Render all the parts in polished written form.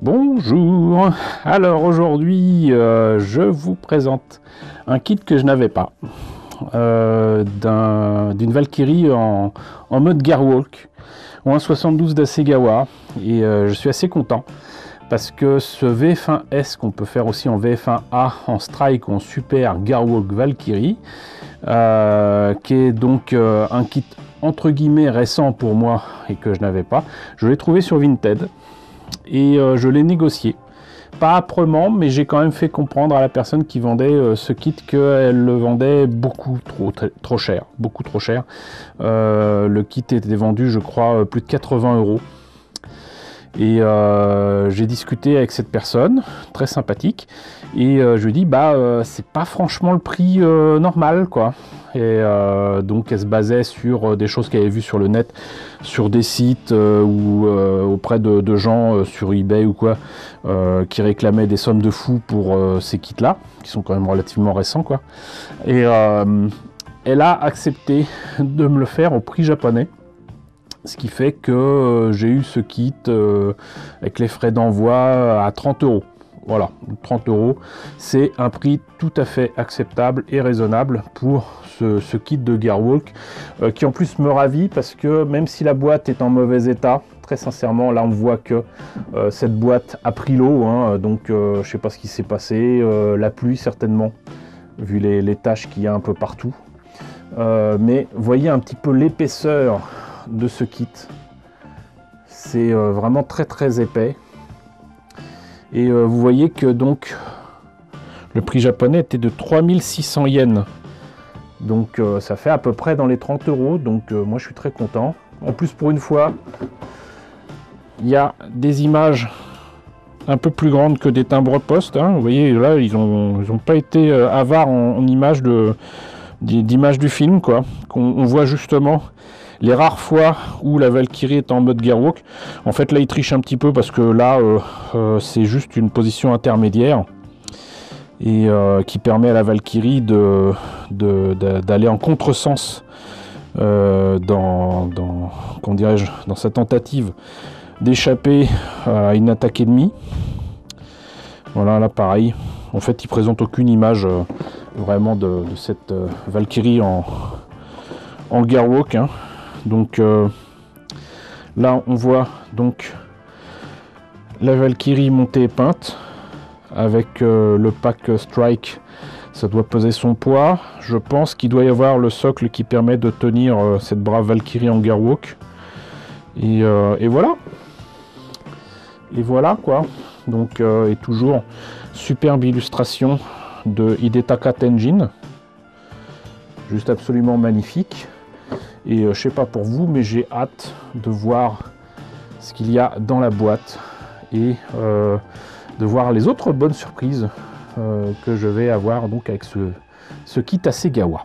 Bonjour, alors aujourd'hui je vous présente un kit que je n'avais pas, d'une Valkyrie en mode Gearwalk ou un 72 d'Asegawa, et je suis assez content parce que ce VF1S qu'on peut faire aussi en VF1A, en Strike ou en Super Gearwalk Valkyrie, qui est donc un kit entre guillemets récent pour moi et que je n'avais pas, je l'ai trouvé sur Vinted. Et je l'ai négocié, pas âprement, mais j'ai quand même fait comprendre à la personne qui vendait ce kit qu'elle le vendait beaucoup trop cher, beaucoup trop cher. Le kit était vendu, je crois, plus de 80 €. Et j'ai discuté avec cette personne, très sympathique, et je lui ai dit c'est pas franchement le prix normal, quoi. Et donc elle se basait sur des choses qu'elle avait vues sur le net, sur des sites ou auprès de gens sur eBay ou quoi, qui réclamaient des sommes de fous pour ces kits là, qui sont quand même relativement récents, quoi. Et elle a accepté de me le faire au prix japonais. Ce qui fait que j'ai eu ce kit avec les frais d'envoi à 30 €. Voilà, 30 €, c'est un prix tout à fait acceptable et raisonnable pour ce kit de Gearwalk, qui en plus me ravit parce que même si la boîte est en mauvais état, très sincèrement, là on voit que cette boîte a pris l'eau, hein, donc je sais pas ce qui s'est passé, la pluie certainement, vu les taches qu'il y a un peu partout. Mais voyez un petit peu l'épaisseur de ce kit, c'est vraiment très épais, et vous voyez que donc le prix japonais était de 3600 yens, donc ça fait à peu près dans les 30 €, donc moi je suis très content. En plus, pour une fois, il y a des images un peu plus grandes que des timbres-poste, hein. Vous voyez là, ils ont pas été avares en images d'images du film, quoi, qu'on voit justement les rares fois où la Valkyrie est en mode Gearwalk. En fait là il triche un petit peu parce que là c'est juste une position intermédiaire, et qui permet à la Valkyrie d'aller en contresens dans sa tentative d'échapper à une attaque ennemie. Voilà, là pareil, en fait il présente aucune image vraiment de cette Valkyrie en Gearwalk, hein. Donc là on voit donc la Valkyrie montée et peinte avec le pack Strike. Ça doit peser son poids. Je pense qu'il doit y avoir le socle qui permet de tenir cette brave Valkyrie en Gearwalk, et voilà, quoi. Donc et toujours superbe illustration de Hidetaka Tenjin, juste absolument magnifique. Et je sais pas pour vous, mais j'ai hâte de voir ce qu'il y a dans la boîte, et de voir les autres bonnes surprises que je vais avoir donc avec ce kit Asegawa.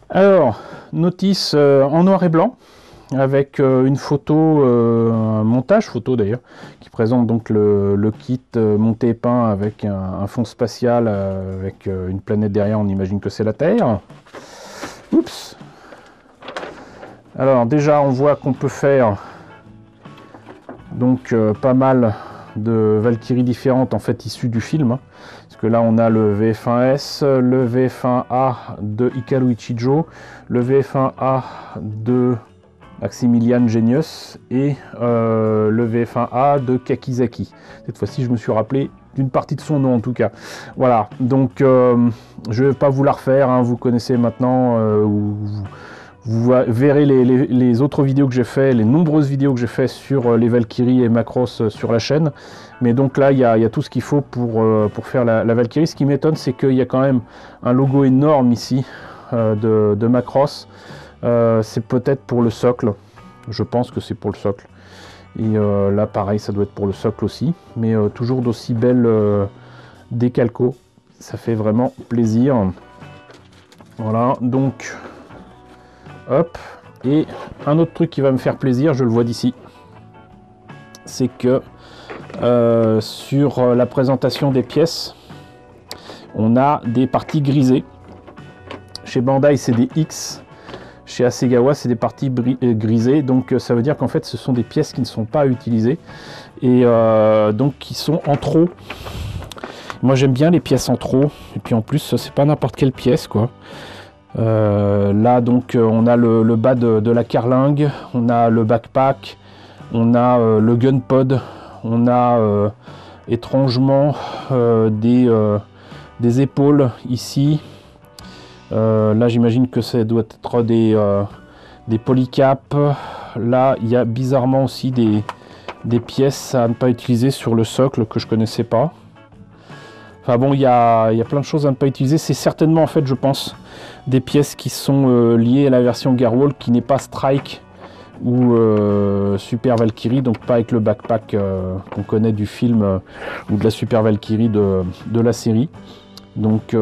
Alors, notice en noir et blanc, avec une photo, un montage photo d'ailleurs, qui présente donc le kit monté et peint avec un fond spatial, avec une planète derrière, on imagine que c'est la Terre. Oups. Alors déjà on voit qu'on peut faire donc pas mal de Valkyries différentes en fait issues du film, hein. Parce que là on a le VF1S, le VF1A de Hikaru Ichijo, le VF1A de Maximilian Genius, et le VF1A de Kakizaki. Cette fois-ci je me suis rappelé d'une partie de son nom en tout cas. Voilà, donc je ne vais pas vous la refaire, hein, vous connaissez maintenant, vous verrez les autres vidéos que j'ai fait, les nombreuses vidéos que j'ai fait sur les Valkyries et Macross sur la chaîne. Mais donc là il y a tout ce qu'il faut pour faire la Valkyrie. Ce qui m'étonne, c'est qu'il y a quand même un logo énorme ici de Macross. C'est peut-être pour le socle, je pense que c'est pour le socle, et là pareil ça doit être pour le socle aussi, mais toujours d'aussi belle décalco, ça fait vraiment plaisir. Voilà, donc hop, et un autre truc qui va me faire plaisir, je le vois d'ici, c'est que sur la présentation des pièces, on a des parties grisées. Chez Bandai c'est des X, chez Hasegawa, c'est des parties grisées, donc ça veut dire qu'en fait ce sont des pièces qui ne sont pas utilisées et donc qui sont en trop. Moi j'aime bien les pièces en trop, et puis en plus c'est pas n'importe quelle pièce quoi. Là donc on a le bas de la carlingue, on a le backpack, on a le gun pod, on a étrangement des épaules ici. Là j'imagine que ça doit être des polycaps. Là il y a bizarrement aussi des pièces à ne pas utiliser sur le socle que je connaissais pas. Enfin bon, il y a plein de choses à ne pas utiliser. C'est certainement en fait je pense des pièces qui sont liées à la version Gearwalk qui n'est pas Strike ou Super Valkyrie, donc pas avec le backpack qu'on connaît du film ou de la Super Valkyrie de la série. Donc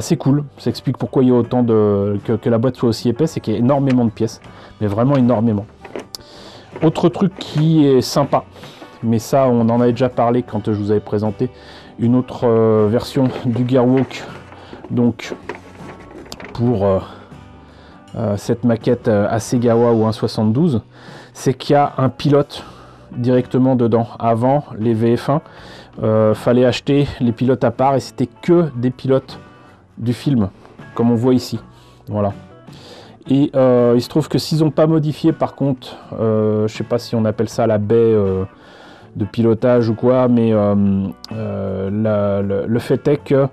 c'est cool, ça explique pourquoi il y a autant que la boîte soit aussi épaisse et qu'il y a énormément de pièces, mais vraiment énormément. Autre truc qui est sympa, mais ça on en avait déjà parlé quand je vous avais présenté une autre version du Gearwalk, donc pour cette maquette Hasegawa ou 1.72, c'est qu'il y a un pilote directement dedans. Avant les VF1, fallait acheter les pilotes à part et c'était que des pilotes du film, comme on voit ici. Voilà. Et il se trouve que s'ils n'ont pas modifié, par contre, je sais pas si on appelle ça la baie de pilotage ou quoi, mais le fait est que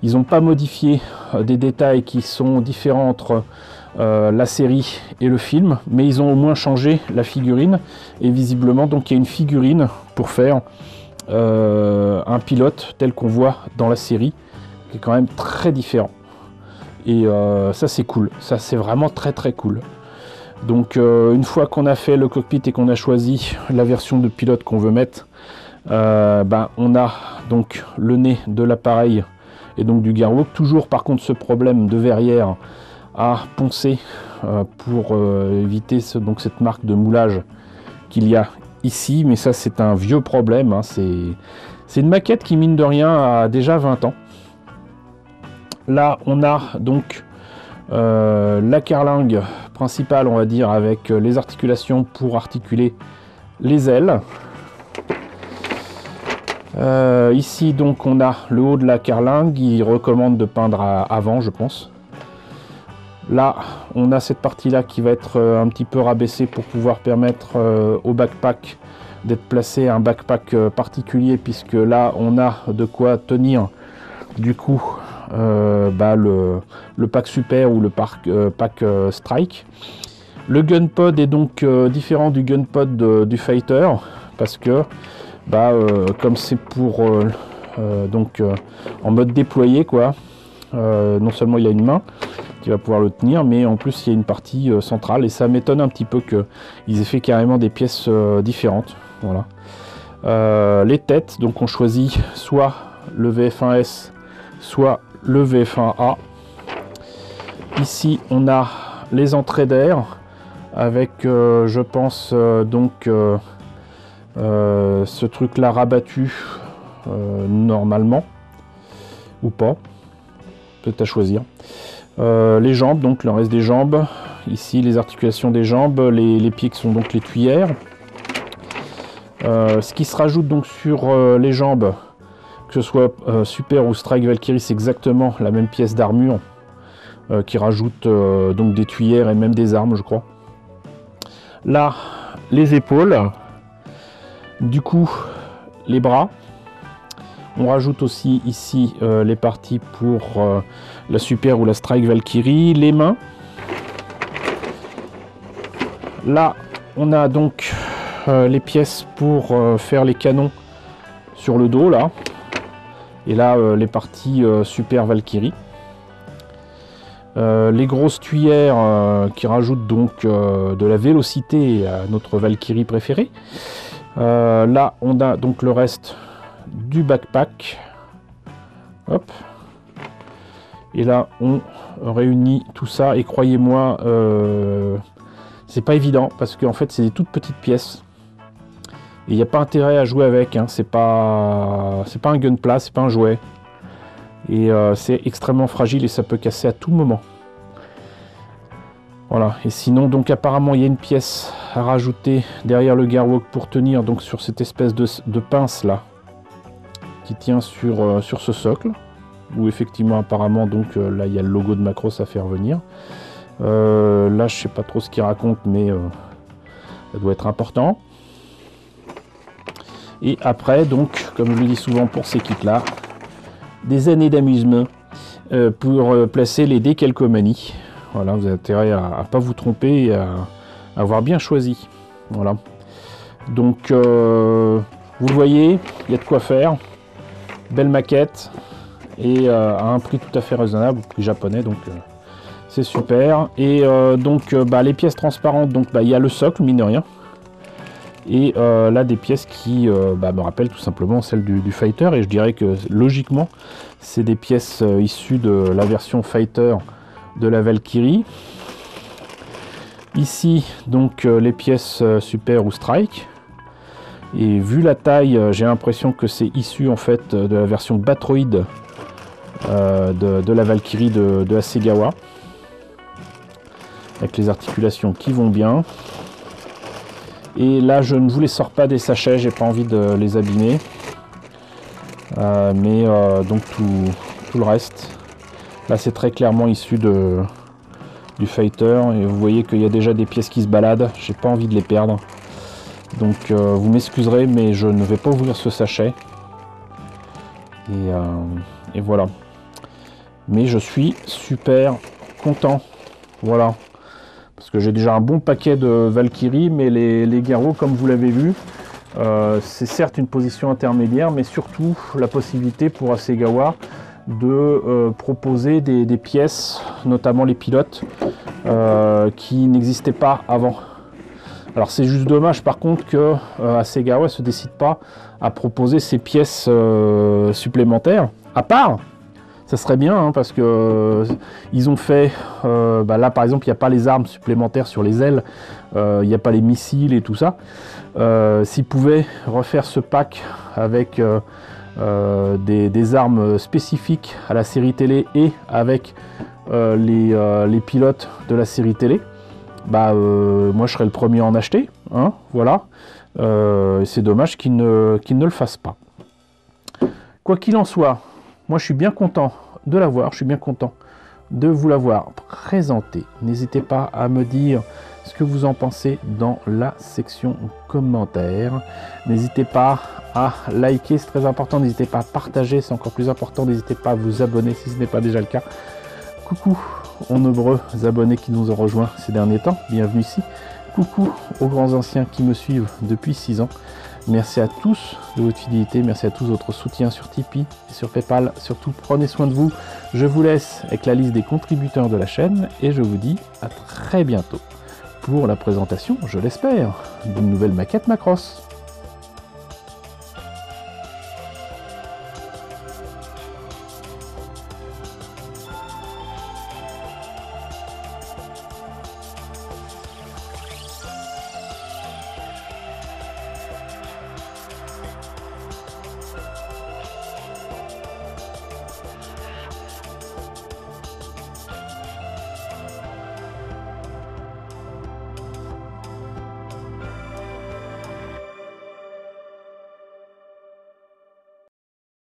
ils n'ont pas modifié des détails qui sont différents entre la série et le film, mais ils ont au moins changé la figurine, et visiblement donc il y a une figurine pour faire un pilote tel qu'on voit dans la série, qui est quand même très différent. Et ça c'est cool, ça c'est vraiment très très cool. Donc une fois qu'on a fait le cockpit et qu'on a choisi la version de pilote qu'on veut mettre, on a donc le nez de l'appareil et donc du Gearwalk. Toujours par contre ce problème de verrière à poncer pour éviter cette marque de moulage qu'il y a ici, mais ça c'est un vieux problème, hein. C'est une maquette qui mine de rien a déjà 20 ans. Là on a donc la carlingue principale, on va dire, avec les articulations pour articuler les ailes. Ici donc on a le haut de la carlingue, il recommande de peindre à avant je pense. Là on a cette partie là qui va être un petit peu rabaissée pour pouvoir permettre au backpack d'être placé, un backpack particulier, puisque là on a de quoi tenir du coup le pack super ou le pack strike. Le gun pod est donc différent du gun pod du fighter, parce que comme c'est pour en mode déployé quoi, non seulement il a une main qui va pouvoir le tenir, mais en plus il y a une partie centrale, et ça m'étonne un petit peu qu'ils aient fait carrément des pièces différentes. Voilà. Les têtes, donc on choisit soit le VF1S soit le VF1A. Ici on a les entrées d'air avec je pense ce truc là rabattu normalement ou pas, peut-être à choisir. Les jambes, donc le reste des jambes, ici les articulations des jambes, les pieds qui sont donc les tuyères. Ce qui se rajoute donc sur les jambes, que ce soit Super ou Strike Valkyrie, c'est exactement la même pièce d'armure qui rajoute donc des tuyères et même des armes je crois. Là les épaules, du coup les bras. On rajoute aussi ici les parties pour la Super ou la Strike Valkyrie, les mains. Là on a donc les pièces pour faire les canons sur le dos là. Et là les parties Super Valkyrie. Les grosses tuyères qui rajoutent donc de la vélocité à notre Valkyrie préférée. Là on a donc le reste du backpack. Hop. Et là on réunit tout ça, et croyez-moi c'est pas évident parce qu'en fait c'est des toutes petites pièces. Il n'y a pas intérêt à jouer avec, hein. C'est pas un gunpla, c'est pas un jouet. Et c'est extrêmement fragile et ça peut casser à tout moment. Voilà, et sinon donc apparemment il y a une pièce à rajouter derrière le Gearwalk pour tenir donc sur cette espèce de pince là qui tient sur ce socle, où effectivement apparemment donc là il y a le logo de Macross à faire venir. Là je sais pas trop ce qu'il raconte, mais ça doit être important. Et après donc, comme je le dis souvent pour ces kits là, des années d'amusement pour placer les Decalcomanies. Voilà, vous avez intérêt à pas vous tromper et à avoir bien choisi. Voilà. Donc, vous le voyez, il y a de quoi faire. Belle maquette et à un prix tout à fait raisonnable, prix japonais, donc c'est super. Et donc, les pièces transparentes, donc il y a le socle, mine de rien. Et là, des pièces qui me rappellent tout simplement celles du Fighter. Et je dirais que logiquement, c'est des pièces issues de la version Fighter de la Valkyrie. Ici donc les pièces Super ou Strike, et vu la taille j'ai l'impression que c'est issu en fait de la version Batroid de la Valkyrie de Hasegawa, avec les articulations qui vont bien. Et là je ne vous les sors pas des sachets, j'ai pas envie de les abîmer, mais donc tout le reste là c'est très clairement issu du Fighter, et vous voyez qu'il y a déjà des pièces qui se baladent, j'ai pas envie de les perdre, donc vous m'excuserez mais je ne vais pas ouvrir ce sachet, et voilà, mais je suis super content, voilà, parce que j'ai déjà un bon paquet de Valkyrie, mais les Gearwalk, comme vous l'avez vu, c'est certes une position intermédiaire, mais surtout la possibilité pour Hasegawa de proposer des pièces, notamment les pilotes, qui n'existaient pas avant. Alors c'est juste dommage par contre que Hasegawa ne se décide pas à proposer ces pièces supplémentaires, à part, ça serait bien, hein, parce que ils ont fait, là par exemple il n'y a pas les armes supplémentaires sur les ailes, il n'y a pas les missiles et tout ça. S'ils pouvaient refaire ce pack avec des armes spécifiques à la série télé et avec les pilotes de la série télé, moi je serais le premier à en acheter, hein, voilà. C'est dommage qu'ils ne le fassent pas. Quoi qu'il en soit, moi je suis bien content de l'avoir, je suis bien content de vous l'avoir présenté. N'hésitez pas à me dire ce que vous en pensez dans la section commentaires. N'hésitez pas à liker, c'est très important. N'hésitez pas à partager, c'est encore plus important. N'hésitez pas à vous abonner si ce n'est pas déjà le cas. Coucou aux nombreux abonnés qui nous ont rejoints ces derniers temps, bienvenue ici. Coucou aux grands anciens qui me suivent depuis 6 ans. Merci à tous de votre fidélité, merci à tous de votre soutien sur Tipeee et sur Paypal. Surtout, prenez soin de vous. Je vous laisse avec la liste des contributeurs de la chaîne et je vous dis à très bientôt pour la présentation, je l'espère, d'une nouvelle maquette Macross.